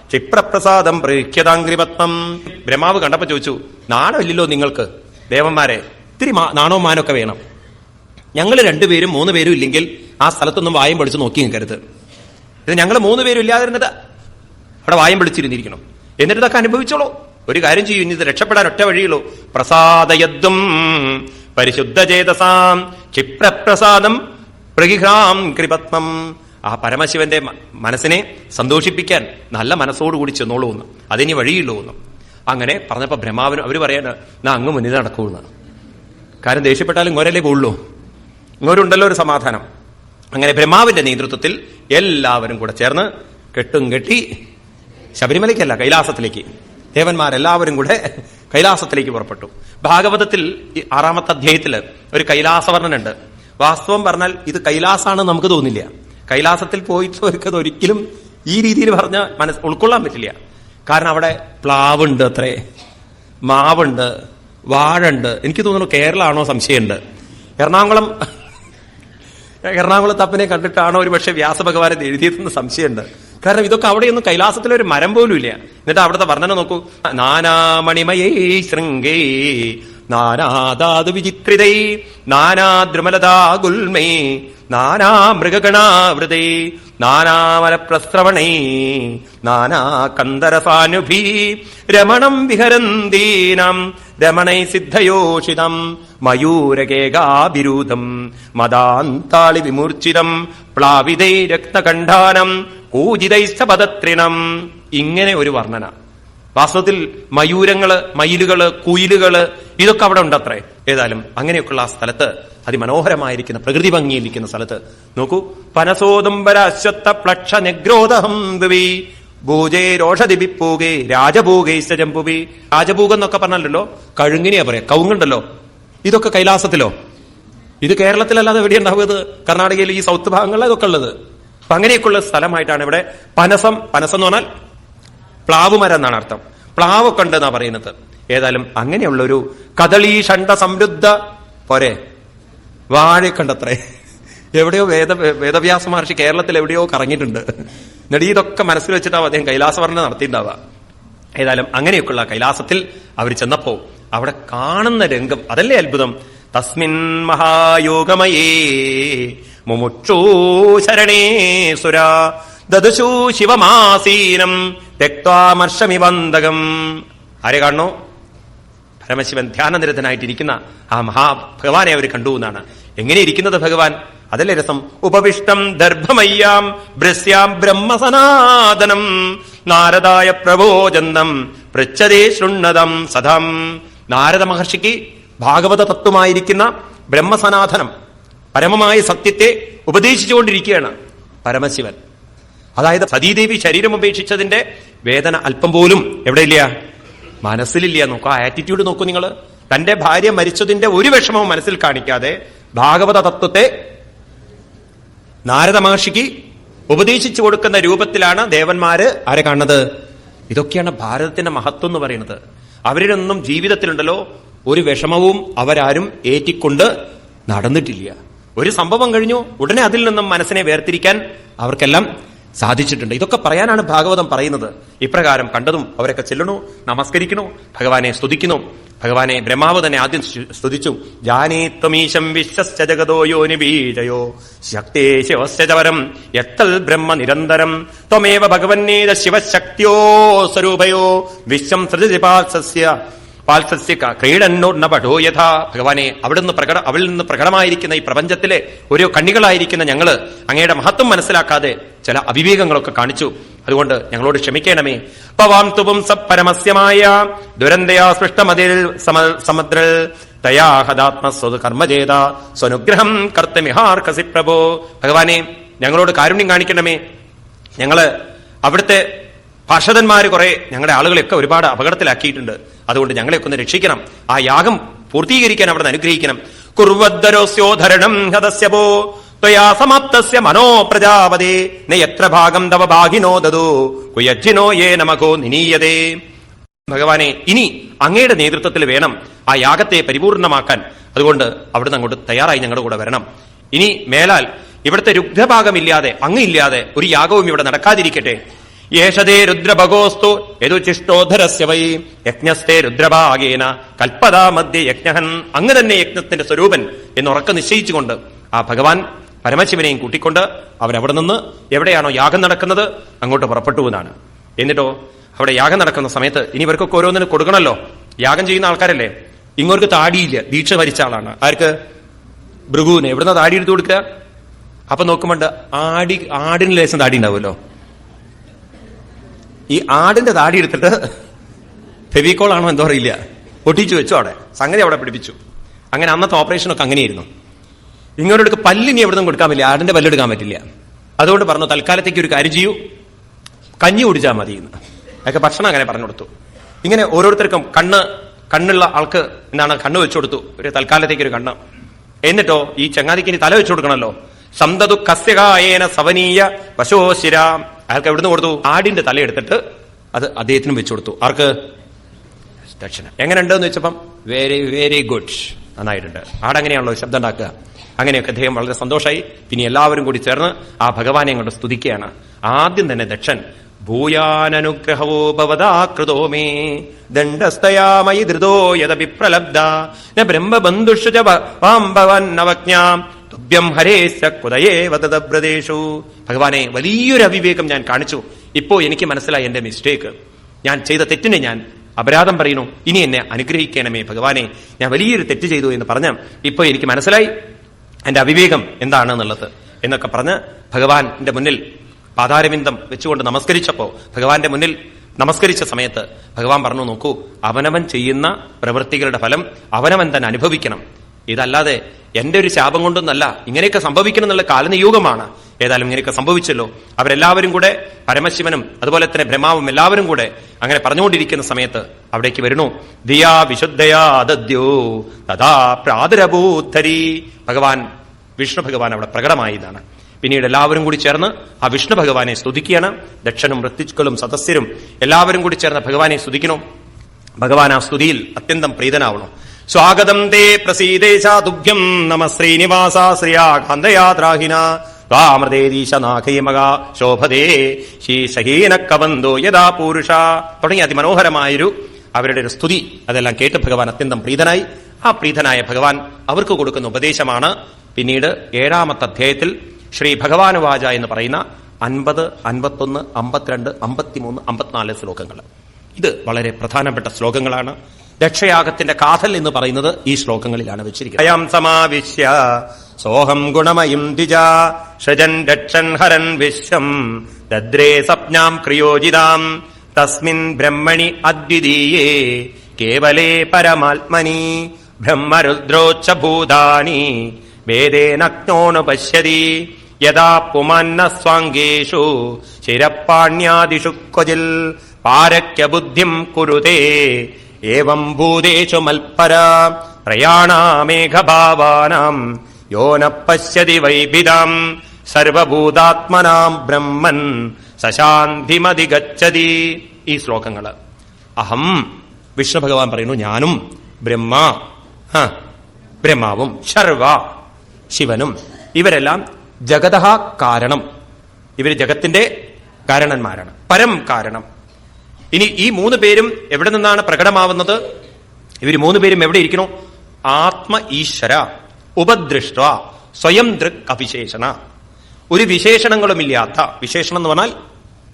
ക്ഷിപ്രപ്രസാദം പ്രേക്ഷ്യതാംഗ്രിപത്നം. ബ്രഹ്മാവ് കണ്ടപ്പോ ചോദിച്ചു, നാണമില്ലല്ലോ നിങ്ങൾക്ക് ദേവന്മാരെ, ഇത്തിരി നാണവും മാനൊക്കെ വേണം. ഞങ്ങൾ 2 പേരും 3 പേരും ഇല്ലെങ്കിൽ ആ സ്ഥലത്തൊന്നും വായും പൊളിച്ച് നോക്കി നിൽക്കരുത്. ഇത് ഞങ്ങൾ 3 പേരും ഇല്ലാതിരുന്നിട്ട് അവിടെ വായും പൊളിച്ചിരുന്നിരിക്കണം. എന്നിട്ട് ഇതൊക്കെ അനുഭവിച്ചോളൂ. ഒരു കാര്യം ചെയ്യും, ഇത് രക്ഷപ്പെടാൻ ഒറ്റ വഴിയുള്ളൂ. പ്രസാദയദ്വം പരിശുദ്ധ ചേതസാം ക്ഷിപ്രപ്രസാദം പ്രഗിഹ്രാം കൃപത്നം. ആ പരമശിവന്റെ മനസ്സിനെ സന്തോഷിപ്പിക്കാൻ നല്ല മനസ്സോടുകൂടി ചെന്നോളൂ എന്ന്, അതിനി വഴിയുള്ളൂ എന്ന്. അങ്ങനെ പറഞ്ഞപ്പോ ബ്രഹ്മാവിന് അവര് പറയാണ്, അങ്ങ് മുന്നിൽ നടക്കൂന്ന്. കാരണം ദേഷ്യപ്പെട്ടാലും ഇങ്ങോരല്ലേ പോകുള്ളൂ, ഇങ്ങോരുണ്ടല്ലോ ഒരു സമാധാനം. അങ്ങനെ ബ്രഹ്മാവിന്റെ നേതൃത്വത്തിൽ എല്ലാവരും കൂടെ ചേർന്ന് കെട്ടും കെട്ടി ശബരിമലയ്ക്കല്ല, കൈലാസത്തിലേക്ക് ദേവന്മാരെല്ലാവരും കൂടെ കൈലാസത്തിലേക്ക് പുറപ്പെട്ടു. ഭാഗവതത്തിൽ 6-ാമത്തെ അധ്യായത്തിൽ ഒരു കൈലാസവർണ്ണനുണ്ട്. വാസ്തവം പറഞ്ഞാൽ ഇത് കൈലാസാണെന്ന് നമുക്ക് തോന്നില്ല. കൈലാസത്തിൽ പോയിട്ടവർക്കത് ഒരിക്കലും ഈ രീതിയിൽ പറഞ്ഞ ഉൾക്കൊള്ളാൻ പറ്റില്ല. കാരണം അവിടെ പ്ലാവുണ്ട്, അത്രേ മാവുണ്ട്, വാഴുണ്ട്. എനിക്ക് തോന്നുന്നു കേരളമാണോ സംശയമുണ്ട്. എറണാകുളത്തപ്പനെ കണ്ടിട്ടാണോ ഒരു പക്ഷെ വ്യാസഭഗവാൻ എഴുതിയതെന്ന് സംശയമുണ്ട്. കാരണം ഇതൊക്കെ അവിടെയൊന്നും കൈലാസത്തിലൊരു മരം പോലും ഇല്ല. എന്നിട്ട് അവിടുത്തെ വർണ്ണന നോക്കൂ. നാനാമണിമയേ ശൃംഗേ നാനാധാതു വിചിത്രിതൈ നാനാദ്രുമലതാ ഗുൽമേ നാനാ മൃഗഗണാവൃതൈ നാനാമലപ്രസ്രവണൈ നാനാ കന്ദരസാനുഭീ രമണം വിഹരന്തീനാം രമണൈ സിദ്ധയോഷിതം മയൂരകേകാഭിരൂധം മദാന്താളി വിമൂർച്ഛിതം പ്ലാവിതൈ രക്തകണ്ഠാനം കൂജിതൈസ്തപദത്രിണം. ഇങ്ങനെ ഒരു വർണ്ണന. വാസ്തവത്തിൽ മയൂരങ്ങള്, മയിലുകള്, കുയിലുകള് ഇതൊക്കെ അവിടെ ഉണ്ടത്രേ. ഏതായാലും അങ്ങനെയൊക്കെയുള്ള ആ സ്ഥലത്ത്, അതിമനോഹരമായിരിക്കുന്ന പ്രകൃതി ഭംഗിയിരിക്കുന്ന സ്ഥലത്ത് നോക്കൂ. പനസോദംബര അശ്വത്ത പ്ലക്ഷ നെഗ്രോദഹം ദിവി ഭൂജേ രോഷദിപിപ്പൂകേ രാജഭൂഗൈസ്തജംപുവി. രാജഭൂഗം എന്നൊക്കെ പറഞ്ഞല്ലോ, കഴുങ്ങിനെയാ പറയാ, കവുങ്ങുണ്ടല്ലോ. ഇതൊക്കെ കൈലാസത്തിലോ? ഇത് കേരളത്തിലല്ലാതെ എവിടെ ഉണ്ടാവുന്നത്? കർണാടകയിൽ ഈ സൗത്ത് ഭാഗങ്ങളിലാണ് ഇതൊക്കെ ഉള്ളത്. അപ്പൊ അങ്ങനെയൊക്കെയുള്ള സ്ഥലമായിട്ടാണ് ഇവിടെ പനസം എന്ന് പറഞ്ഞാൽ പ്ലാവ് മരം എന്നാണ് അർത്ഥം. പ്ലാവൊക്കെ ഉണ്ട് എന്നാ പറയുന്നത്. ഏതായാലും അങ്ങനെയുള്ളൊരു കദളീ ഷണ്ട സമൃദ്ധ പോരെ വാഴയൊക്കെ ഉണ്ടത്രേ. എവിടെയോ വേദവ്യാസ മഹർഷി കേരളത്തിൽ എവിടെയോ കറങ്ങിയിട്ടുണ്ട്. എന്നിട്ട് ഇതൊക്കെ മനസ്സിൽ വെച്ചിട്ടാവും അദ്ദേഹം കൈലാസവർണ്ണ നടത്തിയിട്ടുണ്ടാവുക. ഏതായാലും അങ്ങനെയൊക്കെയുള്ള കൈലാസത്തിൽ അവർ ചെന്നപ്പോ അവിടെ കാണുന്ന രംഗം അതല്ലേ അത്ഭുതം. തസ്മിൻ മഹായോഗമയേ മുമുക്ഷൂ ശരണേ സുര ദദുശൂ ശിവമാസീനം തെക്വാമർഷമിവന്തകം. ആരെ കാണണോ? പരമശിവൻ ധ്യാനനിരതനായിട്ടിരിക്കുന്ന ആ മഹാഭഗവാനെ അവർ കണ്ടു എന്നാണ്. എങ്ങനെ ഇരിക്കുന്നത് ഭഗവാൻ? അതല്ലേ രസം. ഉപവിഷ്ടം ദർഭമയ്യാം ബ്രസ്യാം ബ്രഹ്മസനാതനം നാരദായ പ്രബോജന്തം പൃച്ഛതേ ശൃണ്ണതം സദം. നാരദ മഹർഷിക്ക് ഭാഗവത തത്വമായിരിക്കുന്ന ബ്രഹ്മസനാതനം, പരമമായ സത്യത്തെ ഉപദേശിച്ചുകൊണ്ടിരിക്കുകയാണ് പരമശിവൻ. അതായത് സതീദേവി ശരീരം ഉപേക്ഷിച്ചതിന്റെ വേദന അല്പം പോലും എവിടെയില്ല, മനസ്സിലില്ല. നോക്കൂ, ആ ആറ്റിറ്റ്യൂഡ് നോക്കൂ നിങ്ങൾ. തന്റെ ഭാര്യ മരിച്ചതിന്റെ ഒരു വിഷമവും മനസ്സിൽ കാണിക്കാതെ ഭാഗവത തത്വത്തെ നാരദ മഹർഷിക്ക് ഉപദേശിച്ചു കൊടുക്കുന്ന രൂപത്തിലാണ് ദേവന്മാര് ആരെ കാണുന്നത്. ഇതൊക്കെയാണ് ഭാരതത്തിന്റെ മഹത്വം എന്ന് പറയുന്നത്. അവരിലൊന്നും ജീവിതത്തിലുണ്ടല്ലോ ഒരു വിഷമവും അവരാരും ഏറ്റിക്കൊണ്ട് നടന്നിട്ടില്ല. ഒരു സംഭവം കഴിഞ്ഞു ഉടനെ അതിൽ നിന്നും മനസ്സിനെ വേർതിരിക്കാൻ അവർക്കെല്ലാം സാധിച്ചിട്ടുണ്ട്. ഇതൊക്കെ പറയാനാണ് ഭാഗവതം പറയുന്നത്. ഇപ്രകാരം കണ്ടതും അവരൊക്കെ ചെല്ലണു, നമസ്കരിക്കണു, ഭഗവാനെ സ്തുതിക്കുന്നു. ഭഗവാനെ ബ്രഹ്മാവ് തന്നെ ആദ്യം സ്തുതിച്ചു. ജാനേ ത്വമീശം വിശ്വസ്യ ജഗതോ യോനി ബീജയോ ശക്തേ ശിവസ്യവരം യത്തൽ ബ്രഹ്മ നിരന്തരം ത്വമേവ ഭഗവന്നേത ശിവശക്തിയോ സ്വരൂപയോ വിശ്വം സൃജതി പാൽസസ്യ ക്രീഡന്നോർണ പഠോ യഥാ. ഭഗവാനെ അവിളിൽ നിന്ന് പ്രകടമായിരിക്കുന്ന ഈ പ്രപഞ്ചത്തിലെ ഓരോ കണ്ണികളായിരിക്കുന്ന ഞങ്ങള് അങ്ങയുടെ മഹത്വം മനസ്സിലാക്കാതെ ചില അവിവേകങ്ങളൊക്കെ കാണിച്ചു. അതുകൊണ്ട് ഞങ്ങളോട് ക്ഷമിക്കണമേ. പവാം തുപും സപരമസ്യമായ ദുരന്തയാ സൃഷ്ടമതിൽ സമുദ്രൽ തയാ ഹദാത്മസ്വത് കർമ്മജേത സ്വനുഗ്രഹം കർത്തമിഹാർഹസി പ്രഭോ. ഭഗവാനെ ഞങ്ങളോട് കാരുണ്യം കാണിക്കണമേ. ഞങ്ങള് അവിടുത്തെ പാർഷദന്മാര് കുറെ ഞങ്ങളുടെ ആളുകളെയൊക്കെ ഒരുപാട് അപകടത്തിലാക്കിയിട്ടുണ്ട്. അതുകൊണ്ട് ഞങ്ങളെയൊക്കെ ഒന്ന് രക്ഷിക്കണം. ആ യാഗം പൂർത്തീകരിക്കാൻ അവിടെ നിന്ന് അനുഗ്രഹിക്കണം. കുർവദ്ദരോസ്യോധരണം ഹതസ്യപോ ത്വയാ സമാപ്തസ്യ മനോ പ്രജാപതേ നയത്ര ഭാഗം തവ ഭാഗിനോ ദദോ കുയജ്ജിനോ യേ നമകോ നിനീയതേ. ഭഗവാനെ, ഇനി അങ്ങയുടെ നേതൃത്വത്തിൽ വേണം ആ യാഗത്തെ പരിപൂർണമാക്കാൻ. അതുകൊണ്ട് അവിടുന്ന് അങ്ങോട്ട് തയ്യാറായി ഞങ്ങളുടെ കൂടെ വരണം. ഇനി മേലാൽ ഇവിടുത്തെ രുദ്രഭാഗമില്ലാതെ, അങ്ങയില്ലാതെ ഒരു യാഗവും ഇവിടെ നടക്കാതിരിക്കട്ടെ. യേശതേ രുദ്രഭഗോസ്തു യദുചിഷ്ടോധരസ്യ വൈ യജ്ഞസ്ഥേ രുദ്രഭാഗേന കൽപ്പതാ മധ്യ യജ്ഞഹൻ. അങ്ങ് തന്നെ യജ്ഞത്തിന്റെ സ്വരൂപൻ എന്നുറക്ക നിശ്ചയിച്ചുകൊണ്ട് ആ ഭഗവാൻ പരമശിവനെയും കൂട്ടിക്കൊണ്ട് അവരവിടെ നിന്ന് എവിടെയാണോ യാഗം നടക്കുന്നത് അങ്ങോട്ട് പുറപ്പെട്ടു എന്നാണ്. എന്നിട്ടോ അവിടെ യാഗം നടക്കുന്ന സമയത്ത് ഇനി ഇവർക്കൊക്കെ ഓരോന്നിനും കൊടുക്കണമല്ലോ. യാഗം ചെയ്യുന്ന ആൾക്കാരല്ലേ. ഇങ്ങോർക്ക് താടിയില്ല, ദീക്ഷ ഭരിച്ച ആളാണ്. ആർക്ക്? ഭൃഗുവിന്. എവിടുന്ന താടി എടുത്തു കൊടുക്കുക? അപ്പൊ നോക്കുമ്പോണ്ട് ആടിന് ലേശം താടി ഉണ്ടാവുമല്ലോ. ഈ ആടിന്റെ താടി എടുത്തിട്ട് ഫെവിക്കോളാണോ എന്തോ അറിയില്ല, ഒട്ടിച്ചു വെച്ചു. അവിടെ സംഗതി അവിടെ പിടിപ്പിച്ചു. അങ്ങനെ അന്നത്തെ ഓപ്പറേഷനൊക്കെ അങ്ങനെയായിരുന്നു. ഇങ്ങോട്ട് പല്ലിനി എവിടുന്നും കൊടുക്കാൻ പറ്റില്ല, ആടിന്റെ പല്ലെടുക്കാൻ പറ്റില്ല. അതുകൊണ്ട് പറഞ്ഞു, തൽക്കാലത്തേക്ക് ഒരു കാര്യം ചെയ്യൂ, കഞ്ഞി കുടിച്ചാൽ മതി എന്ന്. അതൊക്കെ ഭക്ഷണം അങ്ങനെ പറഞ്ഞു കൊടുത്തു. ഇങ്ങനെ ഓരോരുത്തർക്കും കണ്ണുള്ള ആൾക്ക് എന്താണ് കണ്ണ് വെച്ചു കൊടുത്തു, ഒരു തൽക്കാലത്തേക്ക് ഒരു കണ്ണ്. എന്നിട്ടോ ഈ ചങ്ങാതിക്ക് ഇനി തല വെച്ചു കൊടുക്കണമല്ലോ. സന്തതു കസ്യകായേന സവനീയ വശോശിര. അയാൾക്ക് എവിടുന്ന് കൊടുത്തു? ആടിന്റെ തല എടുത്തിട്ട് അത് അദ്ദേഹത്തിനും വെച്ചു കൊടുത്തു. ആർക്ക്? ദക്ഷിണ. എങ്ങനെയുണ്ടെന്ന് വെച്ചപ്പം വെരി വെരി ഗുഡ്, നന്നായിട്ടുണ്ട്. ആടങ്ങനെയാണല്ലോ ശബ്ദം ഉണ്ടാക്കുക. അങ്ങനെയൊക്കെ അദ്ദേഹം വളരെ സന്തോഷമായി. പിന്നെ എല്ലാവരും കൂടി ചേർന്ന് ആ ഭഗവാനെ അങ്ങോട്ട് സ്തുതിക്കുകയാണ്. ആദ്യം തന്നെ ദക്ഷൻ ഭൂയാനനുഗ്രഹവോ ഭവതാകൃതോ മേ ദണ്ഡസ്തയാമയി ധൃതോ യദ വിപ്രലബ്ധ ന ബ്രഹ്മബന്ധുഷ വാംഭവന്നവജ്ഞാം തുഭ്യം ഹരേസ്യ കുതയേവ തദ്ബ്രദേശു. ഭഗവാനെ, വലിയൊരു അവിവേകം ഞാൻ കാണിച്ചു. ഇപ്പോ എനിക്ക് മനസ്സിലായി എന്റെ മിസ്റ്റേക്ക്. ഞാൻ ചെയ്ത തെറ്റിനെ ഞാൻ അപരാധം പറയുന്നു. ഇനി എന്നെ അനുഗ്രഹിക്കണമേ ഭഗവാനെ, ഞാൻ വലിയൊരു തെറ്റ് ചെയ്തു എന്ന് പറഞ്ഞ് ഇപ്പോ എനിക്ക് മനസ്സിലായി എന്റെ അവിവേകം എന്താണെന്നുള്ളത് എന്നൊക്കെ പറഞ്ഞ് ഭഗവാന്റെ മുന്നിൽ പാതാരവിന്ദം വെച്ചുകൊണ്ട് നമസ്കരിച്ചപ്പോ, ഭഗവാന്റെ മുന്നിൽ നമസ്കരിച്ച സമയത്ത് ഭഗവാൻ പറഞ്ഞു, നോക്കൂ, അവനവൻ ചെയ്യുന്ന പ്രവൃത്തികളുടെ ഫലം അവനവൻ തന്നെ അനുഭവിക്കണം. ഇതല്ലാതെ എന്റെ ഒരു ശാപം കൊണ്ടൊന്നല്ല, ഇങ്ങനെയൊക്കെ സംഭവിക്കണം എന്നുള്ള കാലനിയോഗമാണ്. ഏതായാലും ഇങ്ങനെയൊക്കെ സംഭവിച്ചല്ലോ. അവരെല്ലാവരും കൂടെ, പരമശിവനും അതുപോലെ തന്നെ ബ്രഹ്മാവും എല്ലാവരും കൂടെ അങ്ങനെ പറഞ്ഞുകൊണ്ടിരിക്കുന്ന സമയത്ത് അവിടേക്ക് വരുന്നു. ദിയാ വിശുദ്ധയാ ദദ്യോ തഥാ പ്രാതുരഭൂധരി. ഭഗവാൻ വിഷ്ണു ഭഗവാൻ അവിടെ പ്രകടമായി എന്നാണ്. പിന്നീട് എല്ലാവരും കൂടി ചേർന്ന് ആ വിഷ്ണു ഭഗവാനെ സ്തുതിക്കുകയാണ്. ദക്ഷനും ഋത്വിക്കളും സദസ്യരും എല്ലാവരും കൂടി ചേർന്ന് ഭഗവാനെ സ്തുതിക്കണം. ഭഗവാൻ ആ സ്തുതിയിൽ അത്യന്തം പ്രീതനാവണം. സ്വാഗതം തേ പ്രസീദേശാതുഭ്യം നമ ശ്രീനിവാസ ശ്രിയാകാന്തയാത്രാഹിന ത്വാമൃതേദീശനാഖൈമക ശോഭതേ ശീശഹീന കവന്തോ യഥാ പൂരുഷ തുടങ്ങി അതിമനോഹരമായൊരു അവരുടെ ഒരു സ്തുതി. അതെല്ലാം കേട്ട് ഭഗവാൻ അത്യന്തം പ്രീതനായി. ആ പ്രീതനായ ഭഗവാൻ അവർക്ക് കൊടുക്കുന്ന ഉപദേശമാണ് പിന്നീട് 7ാമത്തെ അധ്യായത്തിൽ ശ്രീ ഭഗവാനുവാച എന്ന് പറയുന്ന 50, 51, 52, 53, 54 ശ്ലോകങ്ങൾ. ഇത് വളരെ പ്രധാനപ്പെട്ട ശ്ലോകങ്ങളാണ്. ദക്ഷയാഗത്തിന്റെ കാതൽ എന്ന് പറയുന്നത് ഈ ശ്ലോകങ്ങളിലാണ് വെച്ചിരിക്കുന്നത്. അയം സമാവിശ്യ സോഹം ഗുണമയും ദ്വിജ ഷജൻ ദക്ഷൻ ഹരൻ വിശ്വം ദദ്രേ സ്വപ്നാം ക്രിയോജിതാം തസ്മിൻ ബ്രഹ്മണി അദ്വിതീയേ കേവലേ പരമാത്മനി ബ്രഹ്മരുദ്രോച്ച ഭൂതാനി വേദേനജ്ഞോനു പശ്യതി യഥാ പുമന്ന സ്വാംഗേഷു ശിരപ്പാണ്യാദിഷു ക്വചിൽ പാരക്യ ബുദ്ധിം കുരുതേ ഏവം ഭൂതേഷു മൽപര പ്രയാണാമേഘഭാവാനാം യോ ന പശ്യതി വൈഭിദാം സർവഭൂതാത്മനാം ബ്രഹ്മൻ സശാന്തിമധിഗച്ഛതി. ഈ ശ്ലോകങ്ങള് അഹം വിഷ്ണു ഭഗവാൻ പറയുന്നു, ഞാനും ബ്രഹ്മാവും ശർവ ശിവനും ഇവരെല്ലാം ജഗതഃ കാരണം, ഇവര് ജഗത്തിന്റെ കാരണന്മാരാണ്, പരം കാരണം. ഇനി ഈ 3 പേരും എവിടെ നിന്നാണ് പ്രകടമാവുന്നത്? ഇവർ 3 പേരും എവിടെ ഇരിക്കണോ? ആത്മ ഈശ്വര ഉപദൃഷ്ട സ്വയം ദൃക് അവിശേഷണ. ഒരു വിശേഷണങ്ങളുമില്ലാത്ത, വിശേഷണം എന്ന് പറഞ്ഞാൽ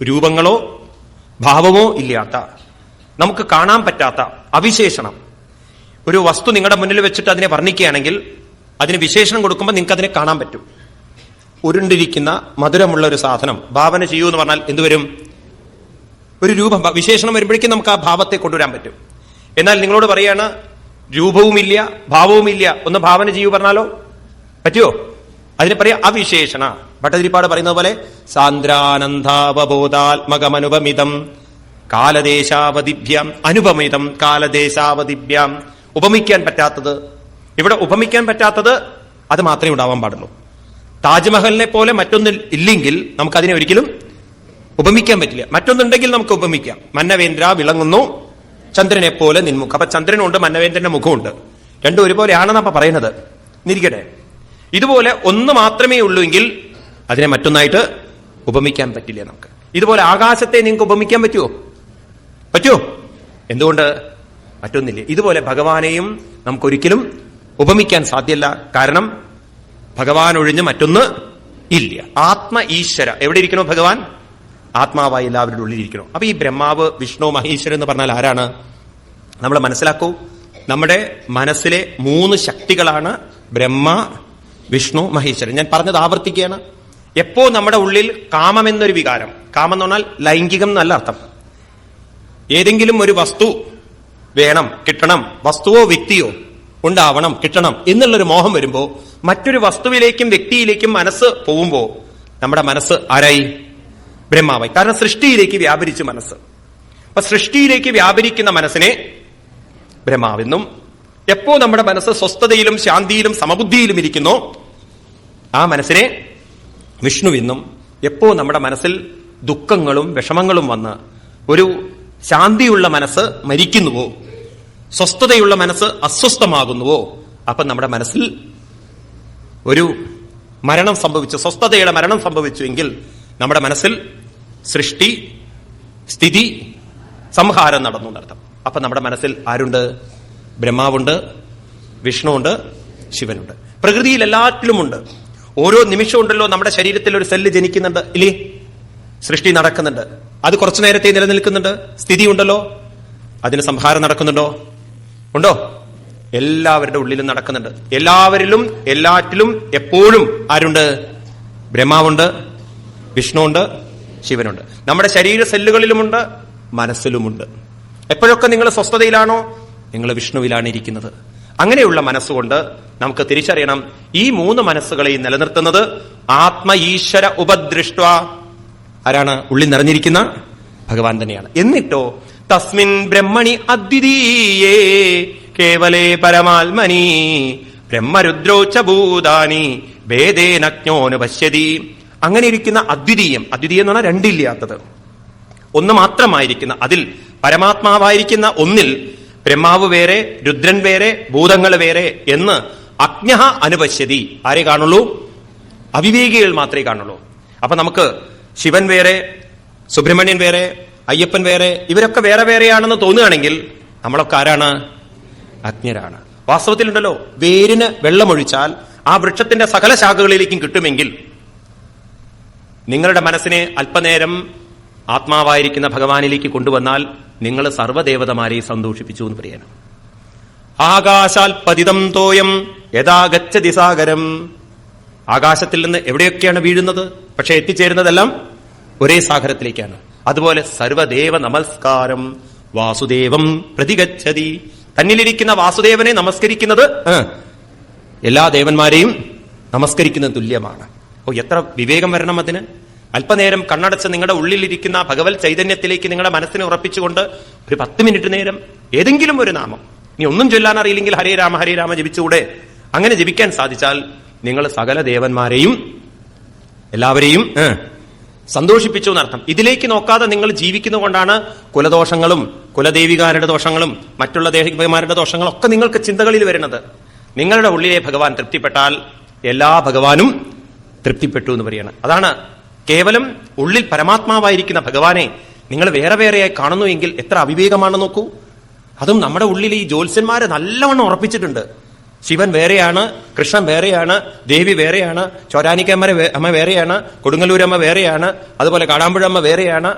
രൂപങ്ങളോ ഭാവമോ ഇല്ലാത്ത, നമുക്ക് കാണാൻ പറ്റാത്ത അവിശേഷണം. ഒരു വസ്തു നിങ്ങളുടെ മുന്നിൽ വെച്ചിട്ട് അതിനെ വർണ്ണിക്കുകയാണെങ്കിൽ അതിന് വിശേഷണം കൊടുക്കുമ്പോൾ നിങ്ങൾക്ക് അതിനെ കാണാൻ പറ്റും. ഉരുണ്ടിരിക്കുന്ന മധുരമുള്ള ഒരു സാധനം ഭാവന ചെയ്യൂ എന്ന് പറഞ്ഞാൽ എന്തുവരും? ഒരു രൂപം, വിശേഷണം വരുമ്പോഴേക്കും നമുക്ക് ആ ഭാവത്തെ കൊണ്ടുവരാൻ പറ്റും. എന്നാൽ നിങ്ങളോട് പറയാണ് രൂപവുമില്ല ഭാവവുമില്ല, ഒന്ന് ഭാവന ചെയ്യൂ പറഞ്ഞാലോ പറ്റുമോ? അതിനെ പറയാ അവിശേഷണ. ഭട്ടതിരിപ്പാട് പറയുന്നത് പോലെ സാന്ദ്രാനന്ദാവബോധാത്മകമനുപമിതം കാലദേശാവതിഭ്യാം അനുപമിതം കാലദേശാവതിഭ്യാം ഉപമിക്കാൻ പറ്റാത്തത്. ഇവിടെ ഉപമിക്കാൻ പറ്റാത്തത് അത് മാത്രമേ ഉണ്ടാവാൻ പാടുള്ളൂ. താജ്മഹലിനെ പോലെ മറ്റൊന്ന് ഇല്ലെങ്കിൽ നമുക്കതിനെ ഒരിക്കലും ഉപമിക്കാൻ പറ്റില്ല. മറ്റൊന്നുണ്ടെങ്കിൽ നമുക്ക് ഉപമിക്കാം. മന്നവേന്ദ്ര വിളങ്ങുന്നു ചന്ദ്രനെ പോലെ നിൻമുഖം. അപ്പൊ ചന്ദ്രനുണ്ട്, മന്നവേന്ദ്രന്റെ മുഖമുണ്ട്, രണ്ടും ഒരുപോലെയാണെന്ന് അപ്പൊ പറയുന്നത്. എന്നിരിക്കട്ടെ, ഇതുപോലെ ഒന്ന് മാത്രമേ ഉള്ളൂ എങ്കിൽ അതിനെ മറ്റൊന്നായിട്ട് ഉപമിക്കാൻ പറ്റില്ല നമുക്ക്. ഇതുപോലെ ആകാശത്തെ നിങ്ങൾക്ക് ഉപമിക്കാൻ പറ്റുമോ? എന്തുകൊണ്ട്? മറ്റൊന്നില്ല. ഇതുപോലെ ഭഗവാനെയും നമുക്കൊരിക്കലും ഉപമിക്കാൻ സാധ്യമല്ല. കാരണം ഭഗവാൻ ഒഴിഞ്ഞ് മറ്റൊന്ന് ഇല്ല. ആത്മ ഈശ്വര എവിടെ ഇരിക്കണോ? ഭഗവാൻ ആത്മാവായി എല്ലാവരുടെ ഉള്ളിലിരിക്കണോ. അപ്പൊ ഈ ബ്രഹ്മാവ്, വിഷ്ണു, മഹേശ്വരൻ എന്ന് പറഞ്ഞാൽ ആരാണ്? നമ്മൾ മനസ്സിലാക്കൂ. നമ്മുടെ മനസ്സിലെ 3 ശക്തികളാണ് ബ്രഹ്മ, വിഷ്ണു, മഹേശ്വരൻ. ഞാൻ പറഞ്ഞത് ആവർത്തിക്കുകയാണ്. എപ്പോ നമ്മുടെ ഉള്ളിൽ കാമം എന്നൊരു വികാരം, കാമം എന്ന് പറഞ്ഞാൽ ലൈംഗികം എന്നല്ല അർത്ഥം, ഏതെങ്കിലും ഒരു വസ്തു വേണം, കിട്ടണം, വസ്തുവോ വ്യക്തിയോ ഉണ്ടാവണം, കിട്ടണം എന്നുള്ളൊരു മോഹം വരുമ്പോ മറ്റൊരു വസ്തുവിലേക്കും വ്യക്തിയിലേക്കും മനസ്സ് പോകുമ്പോ നമ്മുടെ മനസ്സ് ആരായി? ബ്രഹ്മാവായി. കാരണം സൃഷ്ടിയിലേക്ക് വ്യാപരിച്ചു മനസ്സ്. അപ്പൊ സൃഷ്ടിയിലേക്ക് വ്യാപരിക്കുന്ന മനസ്സിനെ ബ്രഹ്മാവെന്നും, എപ്പോ നമ്മുടെ മനസ്സ് സ്വസ്ഥതയിലും ശാന്തിയിലും സമബുദ്ധിയിലും ഇരിക്കുന്നോ ആ മനസ്സിനെ വിഷ്ണുവെന്നും, എപ്പോ നമ്മുടെ മനസ്സിൽ ദുഃഖങ്ങളും വിഷമങ്ങളും വന്ന് ഒരു ശാന്തിയുള്ള മനസ്സ് മരിക്കുന്നുവോ, സ്വസ്ഥതയുള്ള മനസ്സ് അസ്വസ്ഥമാകുന്നുവോ, അപ്പൊ നമ്മുടെ മനസ്സിൽ ഒരു മരണം സംഭവിച്ചു, സ്വസ്ഥതയുടെ മരണം സംഭവിച്ചു എങ്കിൽ നമ്മുടെ മനസ്സിൽ സൃഷ്ടി, സ്ഥിതി, സംഹാരം നടന്നു എന്നർത്ഥം. അപ്പൊ നമ്മുടെ മനസ്സിൽ ആരുണ്ട്? ബ്രഹ്മാവുണ്ട്, വിഷ്ണുവുണ്ട്, ശിവനുണ്ട്. പ്രകൃതിയിൽ എല്ലാറ്റിലുമുണ്ട്. ഓരോ നിമിഷവും ഉണ്ടല്ലോ നമ്മുടെ ശരീരത്തിൽ ഒരു സെല്ല് ജനിക്കുന്നുണ്ട്, ഇല്ലേ? സൃഷ്ടി നടക്കുന്നുണ്ട്, അത് കുറച്ചു നേരത്തെ നിലനിൽക്കുന്നുണ്ട്. സ്ഥിതി ഉണ്ടല്ലോ, അതിന് സംഹാരം നടക്കുന്നുണ്ടോ? ഉണ്ടോ? എല്ലാവരുടെ ഉള്ളിലും നടക്കുന്നുണ്ട്. എല്ലാവരിലും എല്ലാറ്റിലും എപ്പോഴും ആരുണ്ട്? ബ്രഹ്മാവുണ്ട്, വിഷ്ണുവുണ്ട്, ശിവനുണ്ട്. നമ്മുടെ ശരീര സെല്ലുകളിലുമുണ്ട്, മനസ്സിലുമുണ്ട്. എപ്പോഴൊക്കെ നിങ്ങൾ സ്വസ്ഥതയിലാണോ, നിങ്ങൾ വിഷ്ണുവിലാണ് ഇരിക്കുന്നത്. അങ്ങനെയുള്ള മനസ്സുകൊണ്ട് നമുക്ക് തിരിച്ചറിയണം, ഈ 3 മനസ്സുകളെയും നിലനിർത്തുന്നത് ആത്മ ഈശ്വര ഉപദൃഷ്ട ആരാണ്? ഉള്ളിൽ നിറഞ്ഞിരിക്കുന്ന ഭഗവാൻ തന്നെയാണ്. എന്നിട്ടോ തസ്മിൻ ബ്രഹ്മണി അദ്വിതീയേ കേവലേ പരമാത്മനി ബ്രഹ്മരുദ്രോച്ച ഭൂതാനി ഭേദേനജ്ഞോനു പശ്യതി. അങ്ങനെ ഇരിക്കുന്ന അദ്വിതീയം, അദ്വിതീയം എന്ന് പറഞ്ഞാൽ രണ്ടില്ലാത്തത്, ഒന്ന് മാത്രമായിരിക്കുന്ന, അതിൽ പരമാത്മാവായിരിക്കുന്ന ഒന്നിൽ ബ്രഹ്മാവ് വേറെ, രുദ്രൻ വേറെ, ഭൂതങ്ങൾ വേറെ എന്ന് അജ്ഞ അനുപശ്യതി. ആരെ കാണുള്ളൂ? അവിവേകികൾ മാത്രമേ കാണുള്ളൂ. അപ്പൊ നമുക്ക് ശിവൻ വേറെ, സുബ്രഹ്മണ്യൻ വേറെ, അയ്യപ്പൻ വേറെ, ഇവരൊക്കെ വേറെ വേറെയാണെന്ന് തോന്നുകയാണെങ്കിൽ നമ്മളൊക്കെ ആരാണ്? അജ്ഞരാണ്. വാസ്തവത്തിലുണ്ടല്ലോ, വേരിന് വെള്ളമൊഴിച്ചാൽ ആ വൃക്ഷത്തിന്റെ സകല ശാഖകളിലേക്കും കിട്ടുമെങ്കിൽ നിങ്ങളുടെ മനസ്സിനെ അല്പനേരം ആത്മാവായിരിക്കുന്ന ഭഗവാനിലേക്ക് കൊണ്ടുവന്നാൽ നിങ്ങൾ സർവ്വദേവതമാരെ സന്തോഷിപ്പിച്ചു എന്ന് പറയണം. ആകാശാൽ പതിതം തോയം യഥാഗച്ഛതി സാഗരം. ആകാശത്തിൽ നിന്ന് എവിടെയൊക്കെയാണ് വീഴുന്നത്, പക്ഷെ എത്തിച്ചേരുന്നതെല്ലാം ഒരേ സാഗരത്തിലേക്കാണ്. അതുപോലെ സർവദേവ നമസ്കാരം വാസുദേവം പ്രതിഗച്ഛതി. തന്നിലിരിക്കുന്ന വാസുദേവനെ നമസ്കരിക്കുന്നത് എല്ലാ ദേവന്മാരെയും നമസ്കരിക്കുന്നത് തുല്യമാണ്. ഓ, എത്ര വിവേകം വരണം അതിന്! അല്പനേരം കണ്ണടച്ച് നിങ്ങളുടെ ഉള്ളിലിരിക്കുന്ന ഭഗവത് ചൈതന്യത്തിലേക്ക് നിങ്ങളുടെ മനസ്സിനെ ഉറപ്പിച്ചുകൊണ്ട് ഒരു 10 മിനിറ്റ് നേരം ഏതെങ്കിലും ഒരു നാമം, ഇനി ഒന്നും ചൊല്ലാൻ അറിയില്ലെങ്കിൽ ഹരേ രാമ ഹരേ രാമ ജപിച്ചുകൂടെ? അങ്ങനെ ജപിക്കാൻ സാധിച്ചാൽ നിങ്ങൾ സകല ദേവന്മാരെയും എല്ലാവരെയും സന്തോഷിപ്പിച്ചു എന്നർത്ഥം. ഇതിലേക്ക് നോക്കാതെ നിങ്ങൾ ജീവിക്കുന്നതുകൊണ്ടാണ് കുലദോഷങ്ങളും കുലദേവികാരുടെ ദോഷങ്ങളും മറ്റുള്ള ദേവികമാരുടെ ദോഷങ്ങളും ഒക്കെ നിങ്ങൾക്ക് ചിന്തകളിൽ വരുന്നത്. നിങ്ങളുടെ ഉള്ളിലെ ഭഗവാൻ തൃപ്തിപ്പെട്ടാൽ എല്ലാ ഭഗവാനും തൃപ്തിപ്പെട്ടു എന്ന് പറയണം. അതാണ് കേവലം ഉള്ളിൽ പരമാത്മാവായിരിക്കുന്ന ഭഗവാനെ നിങ്ങൾ വേറെ വേറെയായി കാണുന്നു എങ്കിൽ എത്ര അവിവേകമാണ് നോക്കൂ. അതും നമ്മുടെ ഉള്ളിൽ ഈ ജ്യോത്സ്യന്മാരെ നല്ലവണ്ണം ഉറപ്പിച്ചിട്ടുണ്ട്. ശിവൻ വേറെയാണ്, കൃഷ്ണൻ വേറെയാണ്, ദേവി വേറെയാണ്, ചോരാനിക്കമ്മ വേറെയാണ്, കൊടുങ്ങല്ലൂരമ്മ വേറെയാണ്, അതുപോലെ കാടാമ്പുഴമ്മ വേറെയാണ്.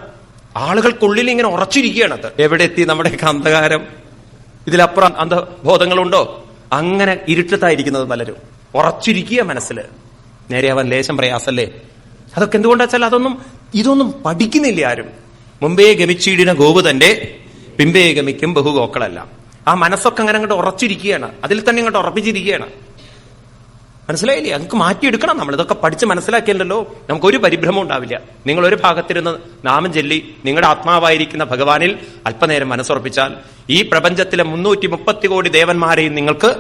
ആളുകൾക്കുള്ളിൽ ഇങ്ങനെ ഉറച്ചിരിക്കുകയാണ്. അത് എവിടെ എത്തി നമ്മുടെയൊക്കെ അന്ധകാരം? ഇതിലപ്പുറം അന്ധബോധങ്ങളുണ്ടോ? അങ്ങനെ ഇരുട്ടത്തായിരിക്കുന്നത് പലരും. ഉറച്ചിരിക്കുക മനസ്സിൽ. നേരെയാവാൻ ലേശം പ്രയാസല്ലേ? അതൊക്കെ എന്തുകൊണ്ടാ വെച്ചാൽ ഇതൊന്നും പഠിക്കുന്നില്ല ആരും. മുമ്പേ ഗമിച്ചീടിന ഗോപു തന്റെ പിമ്പേ ഗമിക്കും ബഹുഗോക്കളല്ല. ആ മനസ്സൊക്കെ അങ്ങനെ അങ്ങോട്ട് ഉറച്ചിരിക്കുകയാണ്, അതിൽ തന്നെ ഇങ്ങോട്ട് ഉറപ്പിച്ചിരിക്കുകയാണ്. മനസ്സിലായില്ലേ? നമുക്ക് മാറ്റിയെടുക്കണം. നമ്മൾ ഇതൊക്കെ പഠിച്ച് മനസ്സിലാക്കിയല്ലോ നമുക്കൊരു പരിഭ്രമം ഉണ്ടാവില്ല. നിങ്ങൾ ഒരു ഭാഗത്തിരുന്ന് നാമം ചൊല്ലി നിങ്ങളുടെ ആത്മാവായിരിക്കുന്ന ഭഗവാനിൽ അല്പനേരം മനസ്സുറപ്പിച്ചാൽ ഈ പ്രപഞ്ചത്തിലെ 330 കോടി ദേവന്മാരെയും നിങ്ങൾക്ക്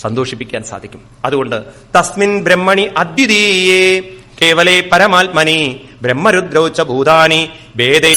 സന്തോഷിപ്പിക്കാൻ സാധിക്കും. അതുകൊണ്ട് തസ്മിൻ ബ്രഹ്മണി അദ്വിതീയേ കേവലേ പരമാത്മനി ബ്രഹ്മരുദ്രൗച്ച ഭൂതാനി വേദേ